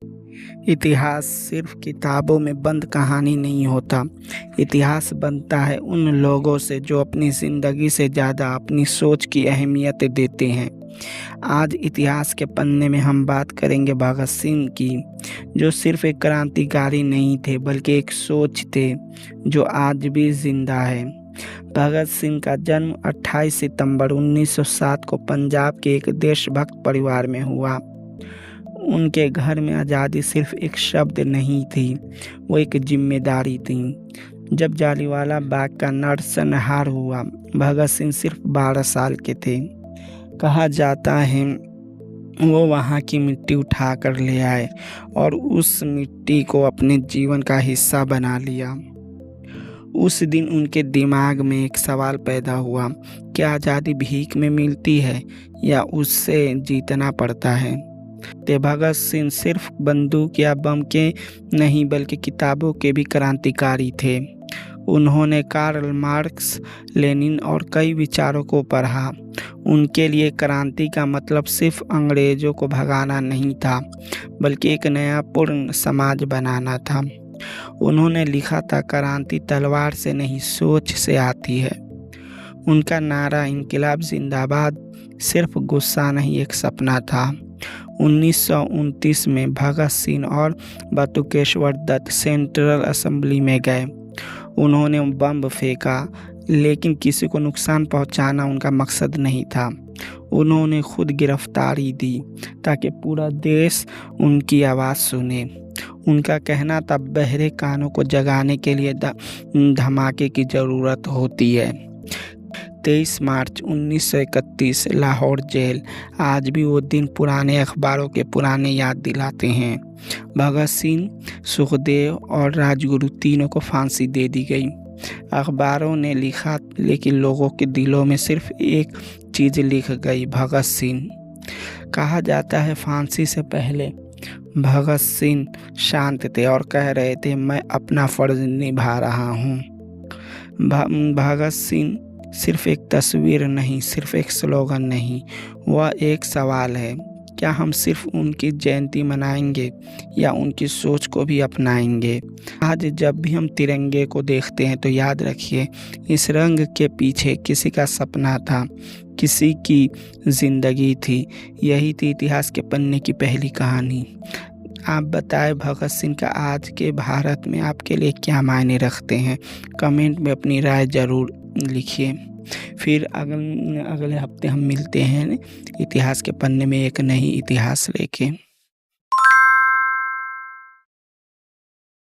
इतिहास सिर्फ किताबों में बंद कहानी नहीं होता। इतिहास बनता है उन लोगों से जो अपनी ज़िंदगी से ज़्यादा अपनी सोच की अहमियत देते हैं। आज इतिहास के पन्ने में हम बात करेंगे भगत सिंह की, जो सिर्फ एक क्रांतिकारी नहीं थे बल्कि एक सोच थे जो आज भी जिंदा है। भगत सिंह का जन्म 28 सितंबर 1907 को पंजाब के एक देशभक्त परिवार में हुआ। उनके घर में आज़ादी सिर्फ एक शब्द नहीं थी, वो एक जिम्मेदारी थी। जब जालियांवाला बाग का नरसंहार हुआ, भगत सिंह सिर्फ 12 साल के थे। कहा जाता है वो वहाँ की मिट्टी उठा कर ले आए और उस मिट्टी को अपने जीवन का हिस्सा बना लिया। उस दिन उनके दिमाग में एक सवाल पैदा हुआ, क्या आज़ादी भीख में मिलती है या उससे जीतना पड़ता है। ते भगत सिंह सिर्फ बंदूक या बम के नहीं बल्कि किताबों के भी क्रांतिकारी थे। उन्होंने कार्ल मार्क्स, लेनिन और कई विचारों को पढ़ा। उनके लिए क्रांति का मतलब सिर्फ अंग्रेजों को भगाना नहीं था बल्कि एक नया पूर्ण समाज बनाना था। उन्होंने लिखा था, क्रांति तलवार से नहीं सोच से आती है। उनका नारा इनकलाब जिंदाबाद सिर्फ गुस्सा नहीं एक सपना था। 1929 में भगत सिंह और बटुकेश्वर दत्त सेंट्रल असेंबली में गए। उन्होंने बम फेंका लेकिन किसी को नुकसान पहुंचाना उनका मकसद नहीं था। उन्होंने खुद गिरफ्तारी दी ताकि पूरा देश उनकी आवाज़ सुने। उनका कहना था, बहरे कानों को जगाने के लिए धमाके की ज़रूरत होती है। 23 मार्च 1931 लाहौर जेल, आज भी वो दिन पुराने अखबारों के पुराने याद दिलाते हैं। भगत सिंह, सुखदेव और राजगुरु तीनों को फांसी दे दी गई। अखबारों ने लिखा लेकिन लोगों के दिलों में सिर्फ एक चीज़ लिख गई, भगत सिंह। कहा जाता है फांसी से पहले भगत सिंह शांत थे और कह रहे थे, मैं अपना फर्ज निभा रहा हूँ। भगत सिंह सिर्फ एक तस्वीर नहीं, सिर्फ एक स्लोगन नहीं, वह एक सवाल है, क्या हम सिर्फ उनकी जयंती मनाएंगे या उनकी सोच को भी अपनाएंगे। आज जब भी हम तिरंगे को देखते हैं तो याद रखिए, इस रंग के पीछे किसी का सपना था, किसी की जिंदगी थी। यही थी इतिहास के पन्ने की पहली कहानी। आप बताएं भगत सिंह का आज के भारत में आपके लिए क्या मायने रखते हैं। कमेंट में अपनी राय ज़रूर लिखिए। फिर अगले हफ्ते हम मिलते हैं इतिहास के पन्ने में एक नई इतिहास लेके।